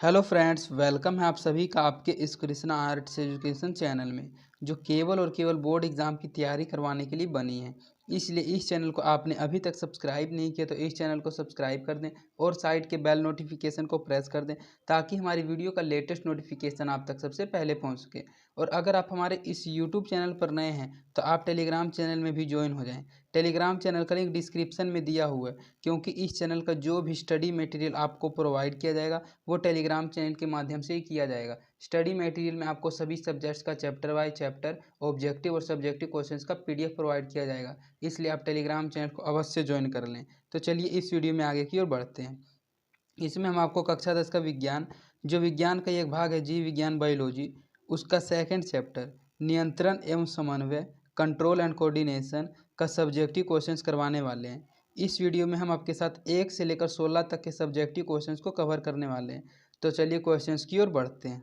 Hello friends, welcome है आप सभी का आपके इस कृष्णा आर्ट्स एजुकेशन चैनल में, जो केवल और केवल बोर्ड एग्ज़ाम की तैयारी करवाने के लिए बनी है। इसलिए इस चैनल को आपने अभी तक सब्सक्राइब नहीं किया तो इस चैनल को सब्सक्राइब कर दें और साइड के बेल नोटिफिकेशन को प्रेस कर दें, ताकि हमारी वीडियो का लेटेस्ट नोटिफिकेशन आप तक सबसे पहले पहुंच सके। और अगर आप हमारे इस यूट्यूब चैनल पर नए हैं तो आप टेलीग्राम चैनल में भी ज्वाइन हो जाएँ। टेलीग्राम चैनल का लिंक डिस्क्रिप्शन में दिया हुआ है, क्योंकि इस चैनल का जो भी स्टडी मटेरियल आपको प्रोवाइड किया जाएगा वो टेलीग्राम चैनल के माध्यम से ही किया जाएगा। स्टडी मटेरियल में आपको सभी सब्जेक्ट्स का चैप्टर वाइज चैप्टर, ऑब्जेक्टिव और सब्जेक्टिव क्वेश्चंस का पीडीएफ प्रोवाइड किया जाएगा। इसलिए आप टेलीग्राम चैनल को अवश्य ज्वाइन कर लें। तो चलिए इस वीडियो में आगे की ओर बढ़ते हैं। इसमें हम आपको कक्षा 10 का विज्ञान, जो विज्ञान का एक भाग है जीव विज्ञान बायोलॉजी, उसका सेकंड चैप्टर नियंत्रण एवं समन्वय, कंट्रोल एंड कोऑर्डिनेशन का सब्जेक्टिव क्वेश्चंस करवाने वाले हैं। इस वीडियो में हम आपके साथ 1 से लेकर 16 तक के सब्जेक्टिव क्वेश्चंस को कवर करने वाले हैं। तो चलिए क्वेश्चंस की ओर बढ़ते हैं।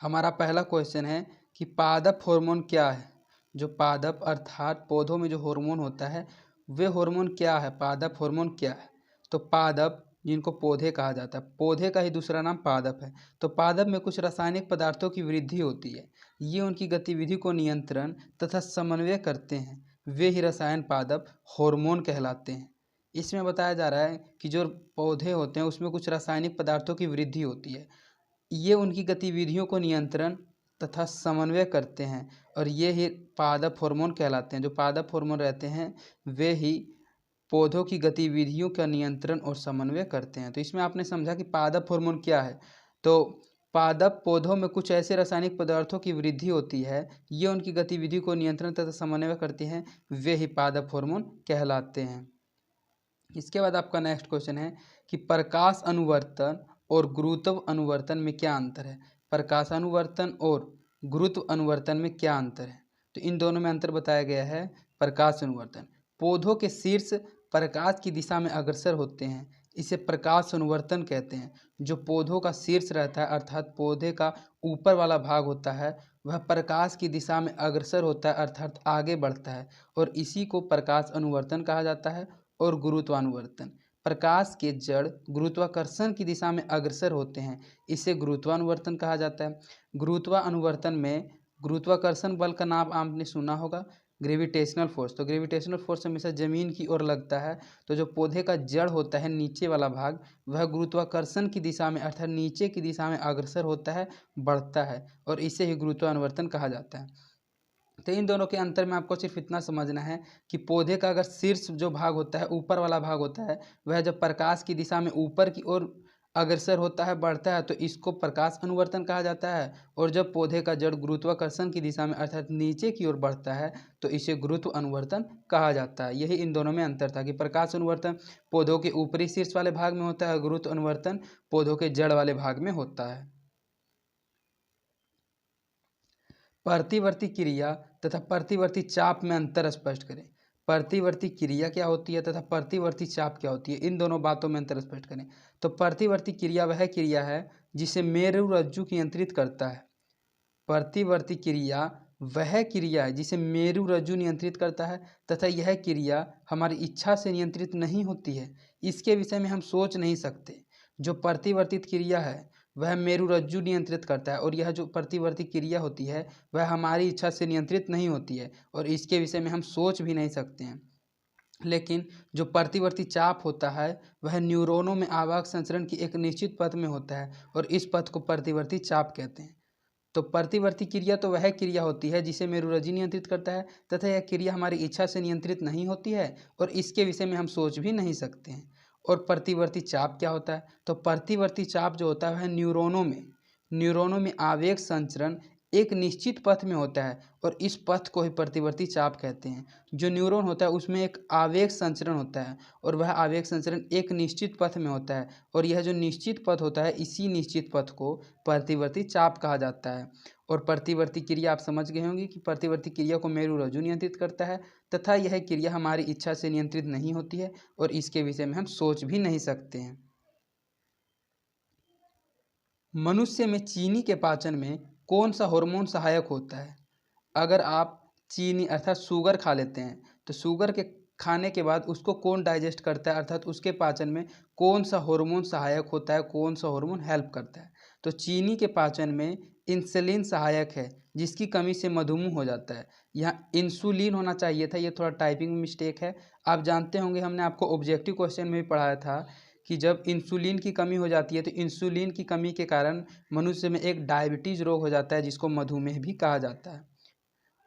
हमारा पहला क्वेश्चन है कि पादप हार्मोन क्या है। जो पादप अर्थात पौधों में जो हार्मोन होता है वे हार्मोन क्या है, पादप हार्मोन क्या है। तो पादप, जिनको पौधे कहा जाता है, पौधे का ही दूसरा नाम पादप है। तो पादप में कुछ रासायनिक पदार्थों की वृद्धि होती है। ये उनकी गतिविधि को नियंत्रण तथा समन्वय करते हैं। वे ही रसायन पादप हार्मोन कहलाते हैं। इसमें बताया जा रहा है कि जो पौधे होते हैं उसमें कुछ रासायनिक पदार्थों की वृद्धि होती है। ये उनकी गतिविधियों को नियंत्रण तथा समन्वय करते हैं और ये ही पादप हार्मोन कहलाते हैं। जो पादप हार्मोन रहते हैं वे ही पौधों की गतिविधियों का नियंत्रण और समन्वय करते हैं। तो इसमें आपने समझा कि पादप हार्मोन क्या है। तो पादप पौधों में कुछ ऐसे रासायनिक पदार्थों की वृद्धि होती है, ये उनकी गतिविधि को नियंत्रण तथा समन्वय करते हैं, वे ही पादप हार्मोन कहलाते हैं। इसके बाद आपका नेक्स्ट क्वेश्चन है कि प्रकाश अनुवर्तन और गुरुत्व अनुवर्तन में क्या अंतर है। प्रकाश अनुवर्तन और गुरुत्व अनुवर्तन में क्या अंतर है। तो इन दोनों में अंतर बताया गया है। प्रकाश अनुवर्तन, पौधों के शीर्ष प्रकाश की दिशा में अग्रसर होते हैं, इसे प्रकाश अनुवर्तन कहते हैं। जो पौधों का शीर्ष रहता है अर्थात पौधे का ऊपर वाला भाग होता है वह प्रकाश की दिशा में अग्रसर होता है अर्थात आगे बढ़ता है, और इसी को प्रकाश अनुवर्तन कहा जाता है। और गुरुत्वानुवर्तन, प्रकाश के जड़ गुरुत्वाकर्षण की दिशा में अग्रसर होते हैं, इसे गुरुत्वानुवर्तन कहा जाता है। गुरुत्वानुवर्तन में गुरुत्वाकर्षण बल का नाम आपने सुना होगा, ग्रेविटेशनल फोर्स। तो ग्रेविटेशनल फोर्स हमेशा ज़मीन की ओर लगता है। तो जो पौधे का जड़ होता है नीचे वाला भाग, वह गुरुत्वाकर्षण की दिशा में अर्थात नीचे की दिशा में अग्रसर होता है, बढ़ता है, और इसे ही गुरुत्वानुवर्तन कहा जाता है। तो इन दोनों के अंतर में आपको सिर्फ इतना समझना है कि पौधे का अगर शीर्ष जो भाग होता है, ऊपर वाला भाग होता है, वह जब प्रकाश की दिशा में ऊपर की ओर अग्रसर होता है, बढ़ता है, तो इसको प्रकाश अनुवर्तन कहा जाता है। और जब पौधे का जड़ गुरुत्वाकर्षण की दिशा में अर्थात नीचे की ओर बढ़ता है तो इसे गुरुत्व अनुवर्तन कहा जाता है। यही इन दोनों में अंतर था कि प्रकाश अनुवर्तन पौधों के ऊपरी शीर्ष वाले भाग में होता है, गुरुत्व अनुवर्तन पौधों के जड़ वाले भाग में होता है। प्रतिवर्ती क्रिया तथा प्रतिवर्ती चाप में अंतर स्पष्ट करें। प्रतिवर्ती क्रिया क्या होती है तथा प्रतिवर्ती चाप क्या होती है, इन दोनों बातों में अंतर स्पष्ट करें। तो प्रतिवर्ती क्रिया वह क्रिया है जिसे मेरु रज्जु नियंत्रित करता है। प्रतिवर्ती क्रिया वह क्रिया है जिसे मेरु रज्जु नियंत्रित करता है, तथा यह क्रिया हमारी इच्छा से नियंत्रित नहीं होती है। इसके विषय में हम सोच नहीं सकते। जो प्रतिवर्तित क्रिया है वह मेरु रज्जु नियंत्रित करता है, और यह जो प्रतिवर्ती क्रिया होती है वह हमारी इच्छा से नियंत्रित नहीं होती है, और इसके विषय में हम सोच भी नहीं सकते हैं। लेकिन जो प्रतिवर्ती चाप होता है वह न्यूरॉनों में आवाज संचरण की एक निश्चित पथ में होता है, और इस पथ को प्रतिवर्ती चाप कहते हैं। तो प्रतिवर्ती क्रिया तो वह क्रिया होती है जिसे मेरुरज्जु नियंत्रित करता है, तथा यह क्रिया हमारी इच्छा से नियंत्रित नहीं होती है, और इसके विषय में हम सोच भी नहीं सकते हैं। और प्रतिवर्ती चाप क्या होता है। तो प्रतिवर्ती चाप जो होता है वह न्यूरॉनों में आवेग संचरण एक निश्चित पथ में होता है, और इस पथ को ही प्रतिवर्ती चाप कहते हैं। जो न्यूरॉन होता है उसमें एक आवेग संचरण होता है, और वह आवेग संचरण एक निश्चित पथ में होता है, और यह जो निश्चित पथ होता है इसी निश्चित पथ को प्रतिवर्ती चाप कहा जाता है। और प्रतिवर्ती क्रिया आप समझ गए होंगे कि प्रतिवर्ती क्रिया को मेरु रज्जु नियंत्रित करता है, तथा यह क्रिया हमारी इच्छा से नियंत्रित नहीं होती है, और इसके विषय में हम सोच भी नहीं सकते हैं। मनुष्य में चीनी के पाचन में कौन सा हार्मोन सहायक होता है। अगर आप चीनी अर्थात शुगर खा लेते हैं तो शुगर के खाने के बाद उसको कौन डाइजेस्ट करता है, अर्थात उसके पाचन में कौन सा हार्मोन सहायक होता है, कौन सा हार्मोन हेल्प करता है। तो चीनी के पाचन में इंसुलिन सहायक है, जिसकी कमी से मधुमेह हो जाता है। यहाँ इंसुलिन होना चाहिए था, ये थोड़ा टाइपिंग में मिस्टेक है। आप जानते होंगे, हमने आपको ऑब्जेक्टिव क्वेश्चन में भी पढ़ाया था कि जब इंसुलिन की कमी हो जाती है तो इंसुलिन की कमी के कारण मनुष्य में एक डायबिटीज रोग हो जाता है, जिसको मधुमेह भी कहा जाता है।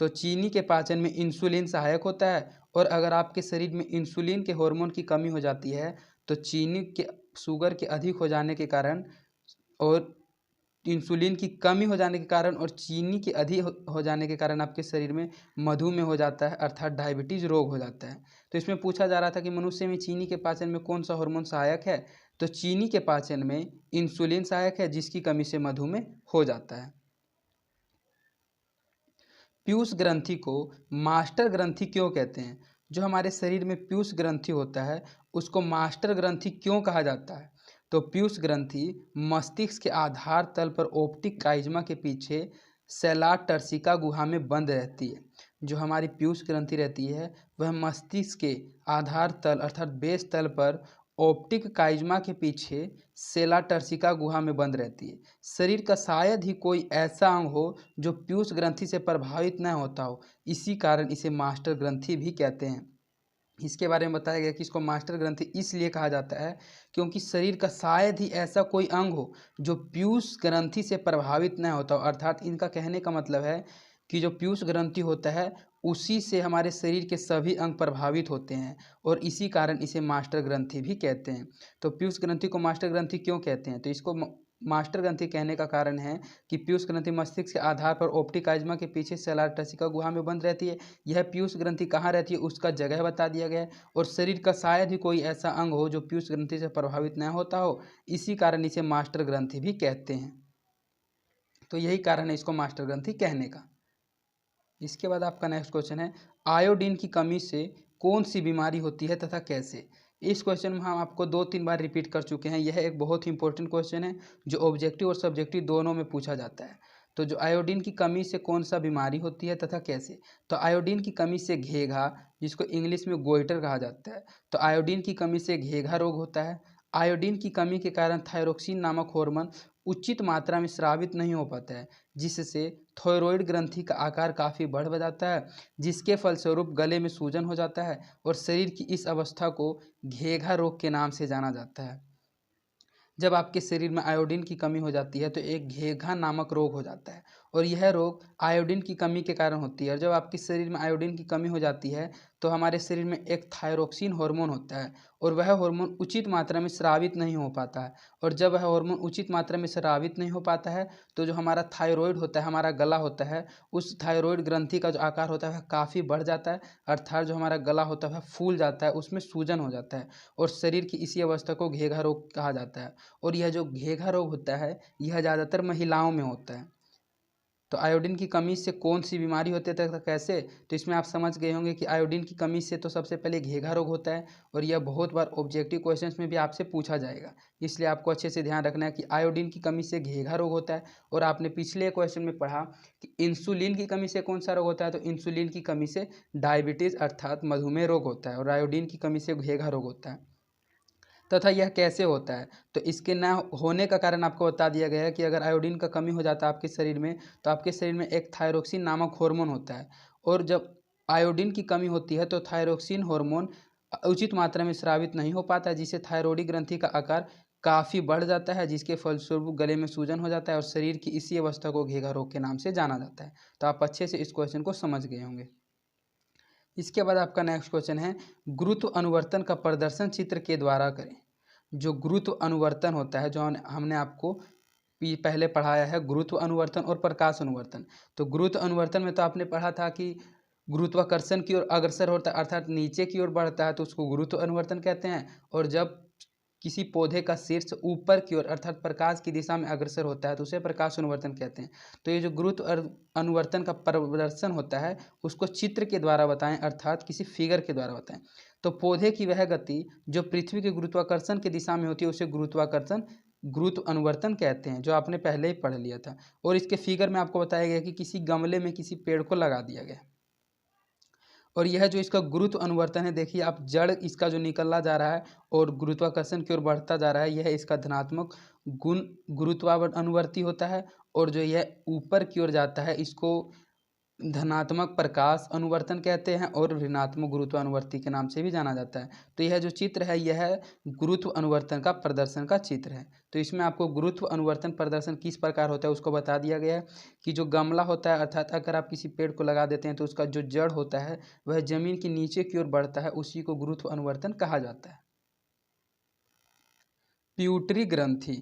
तो चीनी के पाचन में इंसुलिन सहायक होता है, और अगर आपके शरीर में इंसुलिन के हार्मोन की कमी हो जाती है तो चीनी के शुगर के अधिक हो जाने के कारण और इंसुलिन की कमी हो जाने के कारण और चीनी के अधिक हो जाने के कारण आपके शरीर में मधुमेह हो जाता है, अर्थात डायबिटीज रोग हो जाता है। तो इसमें पूछा जा रहा था कि मनुष्य में चीनी के पाचन में कौन सा हार्मोन सहायक है, तो चीनी के पाचन में इंसुलिन सहायक है, जिसकी कमी से मधुमेह हो जाता है। पीयूष ग्रंथि को मास्टर ग्रंथि क्यों कहते हैं? जो हमारे शरीर में पीयूष ग्रंथि होता है उसको मास्टर ग्रंथि क्यों कहा जाता है? तो पीयूष ग्रंथि मस्तिष्क के आधार तल पर ऑप्टिक काइज्मा के पीछे सेलार टर्सिका गुहा में बंद रहती है। जो हमारी पीयूष ग्रंथि रहती है वह मस्तिष्क के आधार तल अर्थात बेस तल पर ऑप्टिक काइज्मा के पीछे सेला टर्सिका गुहा में बंद रहती है। शरीर का शायद ही कोई ऐसा अंग हो जो पीयूष ग्रंथि से प्रभावित न होता हो, इसी कारण इसे मास्टर ग्रंथि भी कहते हैं। इसके बारे में बताया गया कि इसको मास्टर ग्रंथि इसलिए कहा जाता है क्योंकि शरीर का शायद ही ऐसा कोई अंग हो जो पीयूष ग्रंथि से प्रभावित न होता हो, अर्थात इनका कहने का मतलब है कि जो पीयूष ग्रंथि होता है उसी से हमारे शरीर के सभी अंग प्रभावित होते हैं, और इसी कारण इसे मास्टर ग्रंथि भी कहते हैं। तो पीयूष ग्रंथि को मास्टर ग्रंथि क्यों कहते हैं? तो इसको मास्टर ग्रंथि कहने का कारण है कि पीयूष ग्रंथि मस्तिष्क के आधार पर ऑप्टिक काइज्मा के पीछे सेलार टर्सिका गुहा में बंद रहती है। यह पीयूष ग्रंथि कहाँ रहती है उसका जगह बता दिया गया है, और शरीर का शायद ही कोई ऐसा अंग हो जो पीयूष ग्रंथि से प्रभावित न होता हो, इसी कारण इसे मास्टर ग्रंथि भी कहते हैं। तो यही कारण है इसको मास्टर ग्रंथि कहने का। इसके बाद आपका नेक्स्ट क्वेश्चन है, आयोडीन की कमी से कौन सी बीमारी होती है तथा कैसे? इस क्वेश्चन में हम आपको 2-3 बार रिपीट कर चुके हैं। यह एक बहुत ही इंपॉर्टेंट क्वेश्चन है जो ऑब्जेक्टिव और सब्जेक्टिव दोनों में पूछा जाता है। तो जो आयोडीन की कमी से कौन सा बीमारी होती है तथा कैसे? तो आयोडीन की कमी से घेघा, जिसको इंग्लिश में गोइटर कहा जाता है, तो आयोडीन की कमी से घेघा रोग होता है। आयोडीन की कमी के कारण थायरोक्सिन नामक हार्मोन उचित मात्रा में स्रावित नहीं हो पाता है, जिससे थायरॉइड ग्रंथि का आकार काफ़ी बढ़ जाता है, जिसके फलस्वरूप गले में सूजन हो जाता है, और शरीर की इस अवस्था को घेघा रोग के नाम से जाना जाता है। जब आपके शरीर में आयोडीन की कमी हो जाती है तो एक घेघा नामक रोग हो जाता है, और यह रोग आयोडीन की कमी के कारण होती है। और जब आपके शरीर में आयोडीन की कमी हो जाती है तो हमारे शरीर में एक थायरोक्सिन हार्मोन होता है, और वह हार्मोन उचित मात्रा में स्रावित नहीं हो पाता है। और जब वह हार्मोन उचित मात्रा में स्रावित नहीं हो पाता है तो जो हमारा थायरॉइड होता है, हमारा गला होता है, उस थायरॉइड ग्रंथि का जो आकार होता है वह काफ़ी बढ़ जाता है, अर्थात जो हमारा गला होता है वह फूल जाता है, उसमें सूजन हो जाता है, और शरीर की इसी अवस्था को घेघा रोग कहा जाता है। और यह जो घेघा रोग होता है यह ज़्यादातर महिलाओं में होता है। तो आयोडीन की कमी से कौन सी बीमारी होती है तथा कैसे? तो इसमें आप समझ गए होंगे कि आयोडीन की कमी से तो सबसे पहले घेघा रोग होता है, और यह बहुत बार ऑब्जेक्टिव क्वेश्चंस में भी आपसे पूछा जाएगा, इसलिए आपको अच्छे से ध्यान रखना है कि आयोडीन की कमी से घेघा रोग होता है। और आपने पिछले क्वेश्चन में पढ़ा कि इंसुलिन की कमी से कौन सा रोग होता है, तो इंसुलिन की कमी से डायबिटीज़ अर्थात मधुमेह रोग होता है, और आयोडीन की कमी से घेघा रोग होता है। तथा यह कैसे होता है? तो इसके न होने का कारण आपको बता दिया गया है कि अगर आयोडीन का कमी हो जाता है आपके शरीर में तो आपके शरीर में एक थायरोक्सिन नामक हार्मोन होता है, और जब आयोडीन की कमी होती है तो थायरोक्सिन हार्मोन उचित मात्रा में स्रावित नहीं हो पाता है, जिससे थायरॉइड ग्रंथि का आकार काफ़ी बढ़ जाता है, जिसके फलस्वरूप गले में सूजन हो जाता है, और शरीर की इसी अवस्था को घेघा रोग के नाम से जाना जाता है। तो आप अच्छे से इस क्वेश्चन को समझ गए होंगे। इसके बाद आपका नेक्स्ट क्वेश्चन है, गुरुत्व अनुवर्तन का प्रदर्शन चित्र के द्वारा करें। जो गुरुत्व अनुवर्तन होता है, जो हमने आपको पहले पढ़ाया है, गुरुत्व अनुवर्तन और प्रकाश अनुवर्तन। तो गुरुत्व अनुवर्तन में तो आपने पढ़ा था कि गुरुत्वाकर्षण की ओर अग्रसर होता है अर्थात नीचे की ओर बढ़ता है तो उसको गुरुत्व अनुवर्तन कहते हैं, और जब किसी पौधे का शीर्ष ऊपर की ओर अर्थात प्रकाश की दिशा में अग्रसर होता है तो उसे प्रकाश अनुवर्तन कहते हैं। तो ये जो गुरुत्व अनुवर्तन का प्रदर्शन होता है उसको चित्र के द्वारा बताएं, अर्थात किसी फिगर के द्वारा बताएं। तो पौधे की वह गति जो पृथ्वी के गुरुत्वाकर्षण की दिशा में होती है उसे गुरुत्व अनुवर्तन कहते हैं, जो आपने पहले ही पढ़ लिया था। और इसके फिगर में आपको बताया गया कि किसी गमले में किसी पेड़ को लगा दिया गया, और यह जो इसका गुरुत्व अनुवर्तन है, देखिए आप, जड़ इसका जो निकलना जा रहा है और गुरुत्वाकर्षण की ओर बढ़ता जा रहा है, यह इसका धनात्मक गुण अनुवर्ती होता है। और जो यह ऊपर की ओर जाता है इसको धनात्मक प्रकाश अनुवर्तन कहते हैं और ऋणात्मक गुरुत्व अनुवर्ती के नाम से भी जाना जाता है। तो यह जो चित्र है यह गुरुत्व अनुवर्तन का प्रदर्शन का चित्र है। तो इसमें आपको गुरुत्व अनुवर्तन प्रदर्शन किस प्रकार होता है उसको बता दिया गया है कि जो गमला होता है, अर्थात अगर आप किसी पेड़ को लगा देते हैं तो उसका जो जड़ होता है वह जमीन के नीचे की ओर बढ़ता है, उसी को गुरुत्व अनुवर्तन कहा जाता है। प्यूटरी ग्रंथि,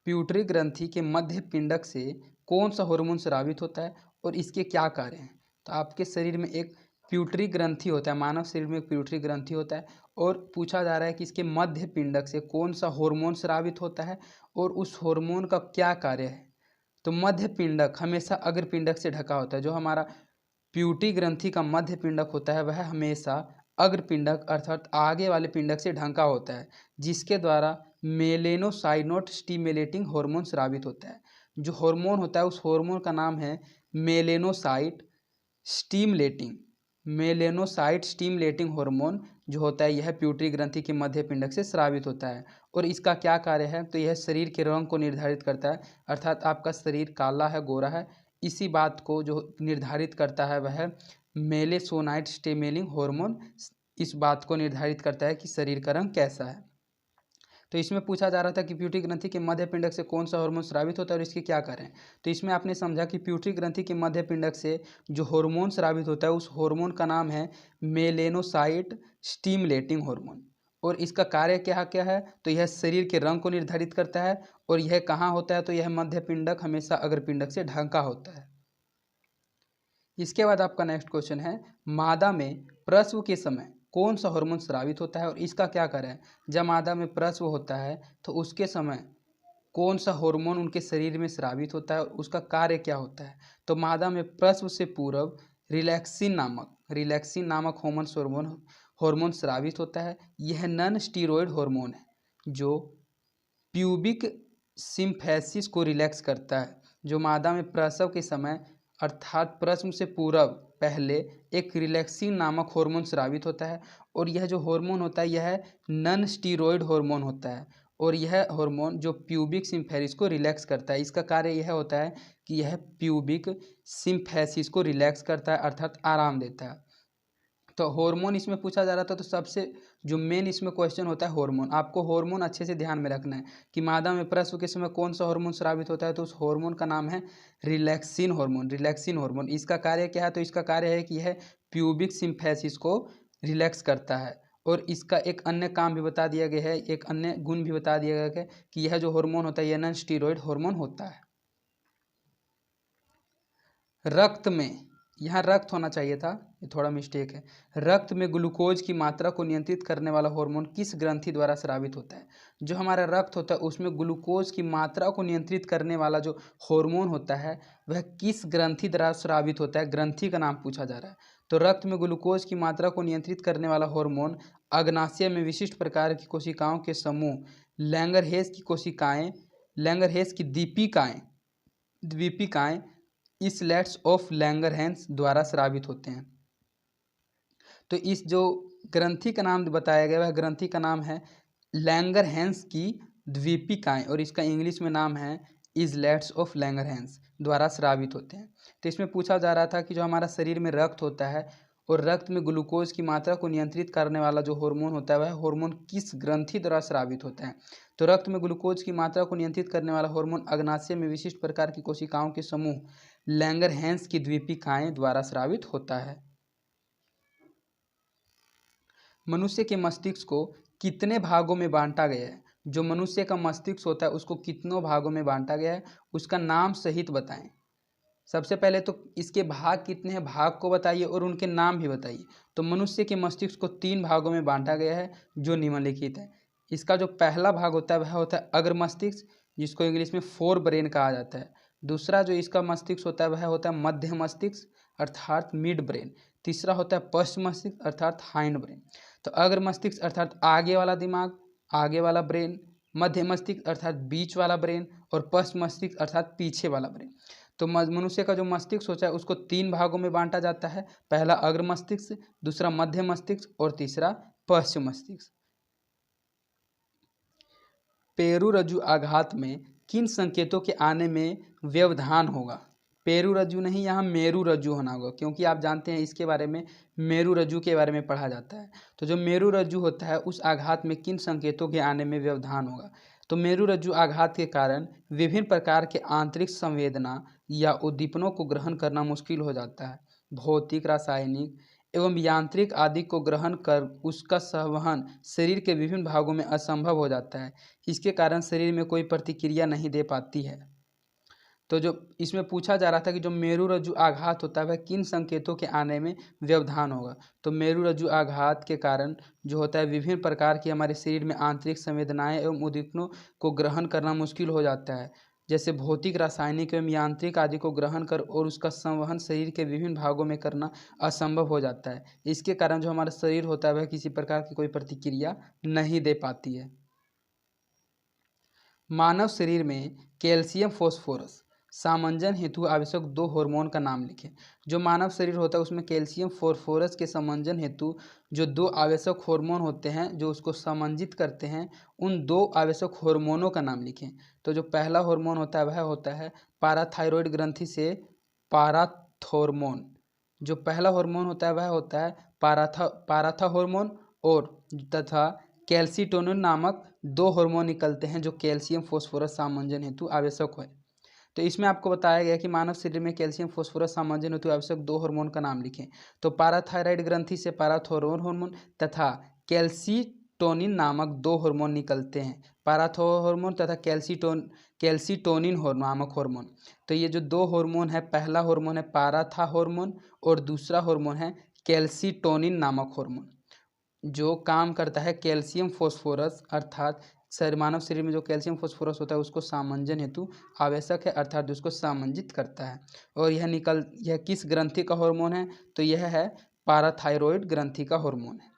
प्यूटरी ग्रंथि के मध्य पिंडक से कौन सा हार्मोन स्रावित होता है और इसके क्या कार्य हैं? तो आपके शरीर में एक प्यूटरी ग्रंथि होता है, मानव शरीर में एक प्यूटरी ग्रंथि होता है और पूछा जा रहा है कि इसके मध्य पिंडक से कौन सा हार्मोन स्रावित होता है और उस हार्मोन का क्या कार्य है। तो मध्य पिंडक हमेशा अग्र पिंडक से ढका होता है। जो हमारा प्यूटरी ग्रंथि का मध्य पिंडक होता है वह हमेशा अग्र पिंडक अर्थात आगे वाले पिंडक से ढका होता है, जिसके द्वारा मेलेनोसाइनोट स्टिमुलेटिंग हार्मोन स्रावित होता है। जो हार्मोन होता है उस हार्मोन का नाम है melanocyte stimulating, melanocyte stimulating hormone जो होता है यह प्यूटरी ग्रंथि के मध्य पिंडक से स्रावित होता है। और इसका क्या कार्य है? तो यह शरीर के रंग को निर्धारित करता है, अर्थात आपका शरीर काला है गोरा है, इसी बात को जो निर्धारित करता है वह मेलेसोनाइट स्टिमुलेटिंग हार्मोन इस बात को निर्धारित करता है कि शरीर का रंग कैसा है। तो इसमें पूछा जा रहा था कि प्यूटरी ग्रंथि के मध्य पिंडक से कौन सा हार्मोन स्रावित होता है और इसके क्या कार्य हैं। तो इसमें आपने समझा कि प्यूटरी ग्रंथि के मध्य पिंडक से जो हार्मोन स्रावित होता है उस हार्मोन का नाम है मेलेनोसाइट स्टिमुलेटिंग हार्मोन। और इसका कार्य क्या क्या है? तो यह शरीर के रंग को निर्धारित करता है और यह कहाँ होता है? तो यह मध्य पिंडक हमेशा अग्र पिंडक से ढका होता है। इसके बाद आपका नेक्स्ट क्वेश्चन है, मादा में प्रसव के समय कौन सा हार्मोन स्रावित होता है और इसका क्या कार्य है। जब मादा में प्रसव होता है तो उसके समय कौन सा हार्मोन उनके शरीर में स्रावित होता है और उसका कार्य क्या होता है। तो मादा में प्रसव से पूर्व रिलैक्सिन नामक हार्मोन स्रावित होता है। यह नॉन स्टीरॉयड हार्मोन है जो प्यूबिक सिम्फेसिस को रिलैक्स करता है। जो मादा में प्रसव के समय अर्थात प्रसव से पूर्व पहले एक रिलैक्सिन नामक हार्मोन स्रावित होता है और यह जो हार्मोन होता है यह नॉन स्टीरॉयड हार्मोन होता है और यह हार्मोन जो प्यूबिक सिम्फेसिस को रिलैक्स करता है, इसका कार्य यह होता है कि यह प्यूबिक सिम्फेसिस को रिलैक्स करता है अर्थात आराम देता है। तो हार्मोन इसमें पूछा जा रहा था, तो सबसे जो मेन इसमें क्वेश्चन होता है हार्मोन। आपको हार्मोन अच्छे से ध्यान में रखना है कि मादा में प्रसव के समय कौन सा हार्मोन स्रावित होता है। तो उस हार्मोन का नाम है रिलैक्सिन हार्मोन। इसका कार्य क्या है? तो इसका कार्य है कि यह प्यूबिक सिम्फेसिस को रिलैक्स करता है। और इसका एक अन्य काम भी बता दिया गया है, एक अन्य गुण भी बता दिया गया है कि यह जो हार्मोन होता है यह नॉन स्टीरॉयड हार्मोन होता है। रक्त में, यहाँ रक्त होना चाहिए था, ये थोड़ा मिस्टेक है। रक्त में ग्लूकोज की मात्रा को नियंत्रित करने वाला हार्मोन किस ग्रंथि द्वारा स्रावित होता है। जो हमारा रक्त होता है उसमें ग्लूकोज की मात्रा को नियंत्रित करने वाला जो हार्मोन होता है वह किस ग्रंथि द्वारा स्रावित होता है, ग्रंथि का नाम पूछा जा रहा है। तो रक्त में ग्लूकोज की मात्रा को नियंत्रित करने वाला हार्मोन अग्नाशय में विशिष्ट प्रकार की कोशिकाओं के समूह लैंगरहेज की कोशिकाएं, लैंगरहेज की द्वीपिकाएं इसलेट्स ऑफ लैंगरहैंस द्वारा स्रावित होते हैं। तो इस जो ग्रंथि का नाम बताया गया वह ग्रंथि का नाम है लैंगरहैंस की द्वीपिकाएं और इसका इंग्लिश में नाम है इजलेट्स ऑफ लैंगरहैंस द्वारा स्रावित होते हैं। तो इसमें पूछा जा रहा था कि जो हमारा शरीर में रक्त होता है और रक्त में ग्लूकोज की मात्रा को नियंत्रित करने वाला जो हार्मोन होता है वह हार्मोन किस ग्रंथि द्वारा स्रावित होता है। तो रक्त में ग्लूकोज की मात्रा को नियंत्रित करने वाला हार्मोन अग्नाशय में विशिष्ट प्रकार की कोशिकाओं के समूह लैंगरहैंस की द्वीपिकाएं द्वारा स्रावित होता है। मनुष्य के मस्तिष्क को कितने भागों में बांटा गया है। जो मनुष्य का मस्तिष्क होता है उसको कितनों भागों में बांटा गया है, उसका नाम सहित बताएं। सबसे पहले तो इसके भाग कितने हैं, भाग को बताइए और उनके नाम भी बताइए। तो मनुष्य के मस्तिष्क को 3 भागों में बांटा गया है जो निम्नलिखित है। इसका जो पहला भाग होता है वह होता है अग्र मस्तिष्क, जिसको इंग्लिश में फोर ब्रेन कहा जाता है। दूसरा जो इसका मस्तिष्क होता है वह होता है मध्य मस्तिष्क अर्थात मिड ब्रेन। तीसरा होता है पश्च मस्तिष्क अर्थात हाइंड ब्रेन। तो अग्र मस्तिष्क अर्थात आगे वाला दिमाग, आगे वाला ब्रेन, मध्य मस्तिष्क अर्थात बीच वाला ब्रेन और पश्च मस्तिष्क अर्थात पीछे वाला ब्रेन। तो मनुष्य का जो मस्तिष्क होता है उसको 3 भागों में बांटा जाता है। पहला अग्र मस्तिष्क, दूसरा मध्य मस्तिष्क और तीसरा पश्च मस्तिष्क। पेरुरज्जु आघात में किन संकेतों के आने में व्यवधान होगा? पेरुरज्जु नहीं, यहाँ मेरुरज्जु होना होगा, क्योंकि आप जानते हैं इसके बारे में मेरुरज्जु के बारे में पढ़ा जाता है। तो जो मेरुरज्जु होता है उस आघात में किन संकेतों के आने में व्यवधान होगा? तो मेरुरज्जु आघात के कारण विभिन्न प्रकार के आंतरिक संवेदना या उद्दीपनों को ग्रहण करना मुश्किल हो जाता है। भौतिक, रासायनिक एवं यांत्रिक आदि को ग्रहण कर उसका संवहन शरीर के विभिन्न भागों में असंभव हो जाता है। इसके कारण शरीर में कोई प्रतिक्रिया नहीं दे पाती है। तो जो इसमें पूछा जा रहा था कि जो मेरुरज्जु आघात होता है वह किन संकेतों के आने में व्यवधान होगा? तो मेरुरज्जु आघात के कारण जो होता है विभिन्न प्रकार की हमारे शरीर में आंतरिक संवेदनाएं एवं उद्दीपनों को ग्रहण करना मुश्किल हो जाता है, जैसे भौतिक, रासायनिक एवं यांत्रिक आदि को ग्रहण कर और उसका संवहन शरीर के विभिन्न भागों में करना असंभव हो जाता है। इसके कारण जो हमारा शरीर होता है वह किसी प्रकार की कोई प्रतिक्रिया नहीं दे पाती है। मानव शरीर में कैल्शियम फॉस्फोरस सामंजन हेतु आवश्यक 2 हार्मोन का नाम लिखें। जो मानव शरीर होता है उसमें कैल्शियम फॉस्फोरस के समंजन हेतु जो 2 आवश्यक हार्मोन होते हैं जो उसको समंजित करते हैं, उन 2 आवश्यक हार्मोनों का नाम लिखें। तो जो पहला हार्मोन होता है वह होता है पाराथायरॉयड ग्रंथि से पाराथॉर्मोन। जो पहला हार्मोन होता है वह होता है पाराथा हार्मोन और तथा कैल्सीटोनिन नामक 2 हार्मोन निकलते हैं जो कैल्शियम फॉस्फोरस सामंजन हेतु आवश्यक है। तो इसमें आपको बताया गया कि मानव शरीर में कैल्शियम फॉस्फोरस सामंजन हेतु आवश्यक 2 हार्मोन का नाम लिखें। तो पाराथायराइड ग्रंथि से पाराथोरमोन हार्मोन तथा कैल्सीटोनिन नामक 2 हार्मोन निकलते हैं, पाराथोर्मोन तथा कैल्सीटोनिन नामक हार्मोन। तो ये जो 2 हार्मोन है, पहला हार्मोन है पाराथा हार्मोन और दूसरा हार्मोन है कैल्सीटोनिन नामक हार्मोन, जो काम करता है कैल्शियम फॉस्फोरस अर्थात मानव शरीर में जो कैल्शियम फॉस्फोरस होता है उसको सामंजन हेतु आवश्यक है, अर्थात उसको सामंजित करता है। और यह किस ग्रंथि का हार्मोन है? तो यह है पाराथायरॉयड ग्रंथि का हार्मोन है।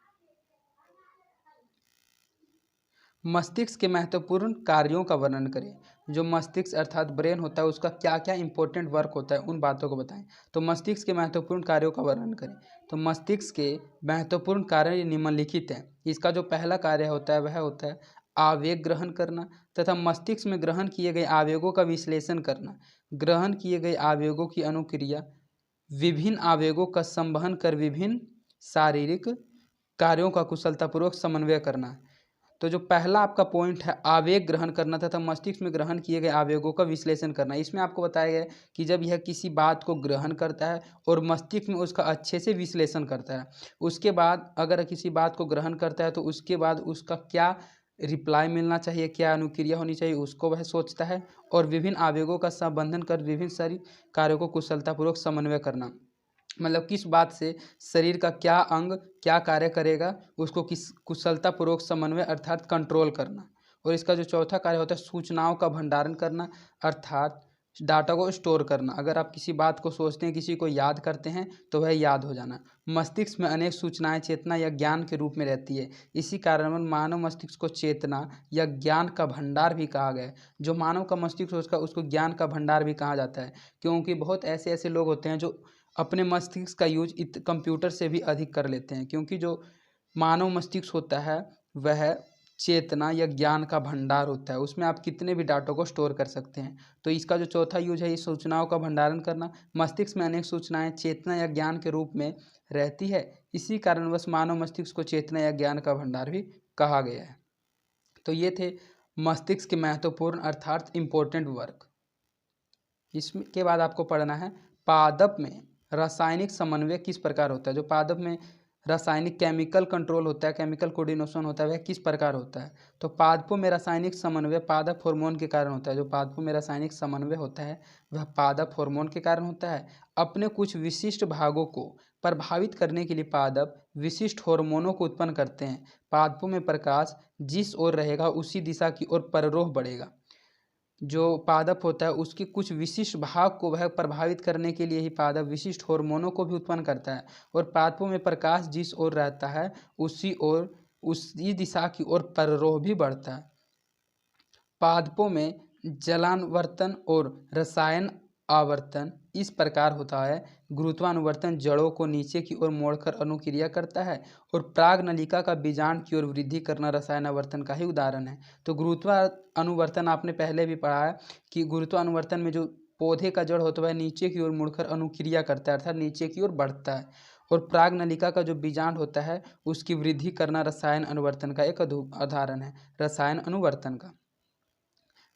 मस्तिष्क के महत्वपूर्ण कार्यों का वर्णन करें। जो मस्तिष्क अर्थात ब्रेन होता है उसका क्या क्या इंपॉर्टेंट वर्क होता है उन बातों को बताएं। तो मस्तिष्क के महत्वपूर्ण कार्यों का वर्णन करें। तो मस्तिष्क के महत्वपूर्ण कार्य निम्नलिखित हैं। इसका जो पहला कार्य होता है वह होता है आवेग ग्रहण करना तथा मस्तिष्क में ग्रहण किए गए आवेगों का विश्लेषण करना, ग्रहण किए गए आवेगों की अनुक्रिया, विभिन्न आवेगों का संवहन कर विभिन्न शारीरिक कार्यों का कुशलतापूर्वक समन्वय करना। तो जो पहला आपका पॉइंट है आवेग ग्रहण करना तथा मस्तिष्क में ग्रहण किए गए आवेगों का विश्लेषण करना, इसमें आपको बताया गया है कि जब यह किसी बात को ग्रहण करता है और मस्तिष्क में उसका अच्छे से विश्लेषण करता है, उसके बाद अगर किसी बात को ग्रहण करता है तो उसके बाद उसका क्या रिप्लाई मिलना चाहिए, क्या अनुक्रिया होनी चाहिए, उसको वह सोचता है और विभिन्न आवेगों का संबंधन कर विभिन्न सारी कार्यों को कुशलतापूर्वक समन्वय करना, मतलब किस बात से शरीर का क्या अंग क्या कार्य करेगा उसको किस कुशलतापूर्वक समन्वय अर्थात कंट्रोल करना। और इसका जो चौथा कार्य होता है सूचनाओं का भंडारण करना अर्थात डाटा को स्टोर करना। अगर आप किसी बात को सोचते हैं, किसी को याद करते हैं तो वह याद हो जाना। मस्तिष्क में अनेक सूचनाएं चेतना या ज्ञान के रूप में रहती है, इसी कारण मानव मस्तिष्क को चेतना या ज्ञान का भंडार भी कहा गया है। जो मानव का मस्तिष्क होता है उसको ज्ञान का भंडार भी कहा जाता है, क्योंकि बहुत ऐसे ऐसे लोग होते हैं जो अपने मस्तिष्क का यूज कंप्यूटर से भी अधिक कर लेते हैं, क्योंकि जो मानव मस्तिष्क होता है वह चेतना या ज्ञान का भंडार होता है, उसमें आप कितने भी डाटा को स्टोर कर सकते हैं। तो इसका जो चौथा यूज है ये सूचनाओं का भंडारण करना। मस्तिष्क में अनेक सूचनाएं चेतना या ज्ञान के रूप में रहती है, इसी कारणवश मानव मस्तिष्क को चेतना या ज्ञान का भंडार भी कहा गया है। तो ये थे मस्तिष्क के महत्वपूर्ण अर्थात इम्पोर्टेंट वर्क। इसके बाद आपको पढ़ना है पादप में रासायनिक समन्वय किस प्रकार होता है। जो पादप में रासायनिक केमिकल कंट्रोल होता है, केमिकल कोऑर्डिनेशन होता है, वह किस प्रकार होता है। तो पादपों में रासायनिक समन्वय पादप हार्मोन के कारण होता है। जो पादपों में रासायनिक समन्वय होता है वह पादप हार्मोन के कारण होता है। अपने कुछ विशिष्ट भागों को प्रभावित करने के लिए पादप विशिष्ट हार्मोनों को उत्पन्न करते हैं। पादपों में प्रकाश जिस ओर रहेगा उसी दिशा की ओर पररोह बढ़ेगा। जो पादप होता है उसके कुछ विशिष्ट भाग को वह प्रभावित करने के लिए ही पादप विशिष्ट हार्मोनों को भी उत्पन्न करता है, और पादपों में प्रकाश जिस ओर रहता है उसी दिशा की ओर पररोह भी बढ़ता है। पादपों में जलावर्तन और रसायन आवर्तन इस प्रकार होता है। गुरुत्वानुवर्तन जड़ों को नीचे की ओर मोड़कर अनुक्रिया करता है और प्रागनलिका का बीजांड की ओर वृद्धि करना रसायनावर्तन का ही उदाहरण है। तो गुरुत्वानुवर्तन आपने पहले भी पढ़ा है कि गुरुत्वानुवर्तन में जो पौधे का जड़ होता है नीचे की ओर मुड़कर अनुक्रिया करता है, अर्थात नीचे की ओर बढ़ता है, और प्रागनलिका का जो बीजांड होता है उसकी वृद्धि करना रसायन अनुवर्तन का एक उदाहरण है, रसायन अनुवर्तन का।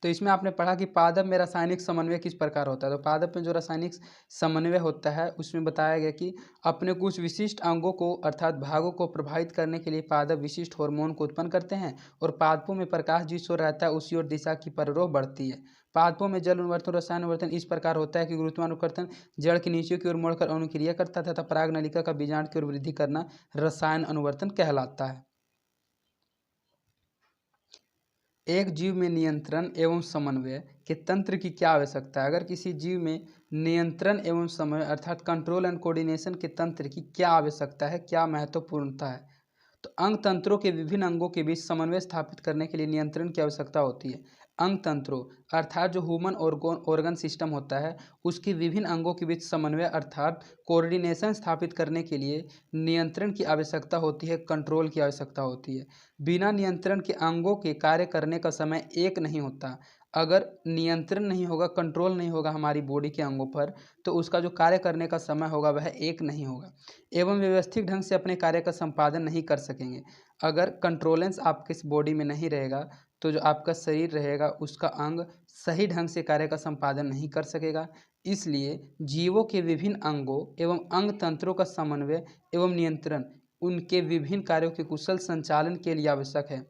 तो इसमें आपने पढ़ा कि पादप में रासायनिक समन्वय किस प्रकार होता है। तो पादप में जो रासायनिक समन्वय होता है उसमें बताया गया कि अपने कुछ विशिष्ट अंगों को अर्थात भागों को प्रभावित करने के लिए पादप विशिष्ट हार्मोन को उत्पन्न करते हैं और पादपों में प्रकाश जिस ओर रहता है उसी ओर दिशा की परिरोह बढ़ती है। पादपों में जल अनुवर्तन रसायन अनुवर्तन इस प्रकार होता है कि गुरुत्वानुवर्तन जड़ के नीचे की ओर मोड़कर अनुक्रिया करता है तथा परागनलिका का बीजांड की ओर वृद्धि करना रसायन अनुवर्तन कहलाता है। एक जीव में नियंत्रण एवं समन्वय के तंत्र की क्या आवश्यकता है। अगर किसी जीव में नियंत्रण एवं समन्वय अर्थात कंट्रोल एंड कोऑर्डिनेशन के तंत्र की क्या आवश्यकता है, क्या महत्वपूर्णता है, तो अंग तंत्रों के विभिन्न अंगों के बीच समन्वय स्थापित करने के लिए नियंत्रण की आवश्यकता होती है। अंग तंत्रों अर्थात जो ह्यूमन ऑर्गन सिस्टम होता है उसके विभिन्न अंगों के बीच समन्वय अर्थात कोऑर्डिनेशन स्थापित करने के लिए नियंत्रण की आवश्यकता होती है, कंट्रोल की आवश्यकता होती है। बिना नियंत्रण के अंगों के कार्य करने का समय एक नहीं होता। अगर नियंत्रण नहीं होगा, कंट्रोल नहीं होगा हमारी बॉडी के अंगों पर, तो उसका जो कार्य करने का समय होगा वह एक नहीं होगा एवं व्यवस्थित ढंग से अपने कार्य का संपादन नहीं कर सकेंगे। अगर कंट्रोलेंस आपके इस बॉडी में नहीं रहेगा तो जो आपका शरीर रहेगा उसका अंग सही ढंग से कार्य का संपादन नहीं कर सकेगा। इसलिए जीवों के विभिन्न अंगों एवं अंग तंत्रों का समन्वय एवं नियंत्रण उनके विभिन्न कार्यों के कुशल संचालन के लिए आवश्यक है।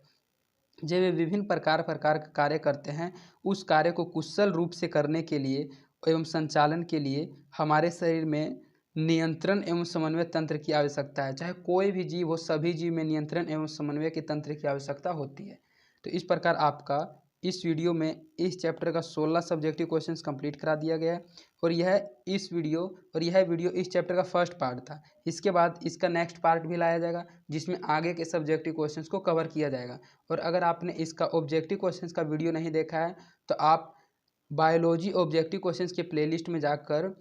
जब वे विभिन्न प्रकार का कार्य करते हैं उस कार्य को कुशल रूप से करने के लिए एवं संचालन के लिए हमारे शरीर में नियंत्रण एवं समन्वय तंत्र की आवश्यकता है। चाहे कोई भी जीव हो, सभी जीव में नियंत्रण एवं समन्वय के तंत्र की आवश्यकता होती है। तो इस प्रकार आपका इस वीडियो में इस चैप्टर का 16 सब्जेक्टिव क्वेश्चंस कंप्लीट करा दिया गया है और यह वीडियो इस चैप्टर का फर्स्ट पार्ट था। इसके बाद इसका नेक्स्ट पार्ट भी लाया जाएगा जिसमें आगे के सब्जेक्टिव क्वेश्चंस को कवर किया जाएगा। और अगर आपने इसका ऑब्जेक्टिव क्वेश्चंस का वीडियो नहीं देखा है तो आप बायोलॉजी ऑब्जेक्टिव क्वेश्चंस के प्लेलिस्ट में जाकर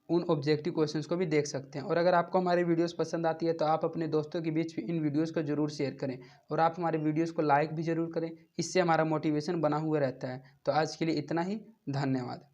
उन ऑब्जेक्टिव क्वेश्चंस को भी देख सकते हैं। और अगर आपको हमारी वीडियोस पसंद आती है तो आप अपने दोस्तों के बीच इन वीडियोस को जरूर शेयर करें और आप हमारे वीडियोस को लाइक भी जरूर करें, इससे हमारा मोटिवेशन बना हुआ रहता है। तो आज के लिए इतना ही, धन्यवाद।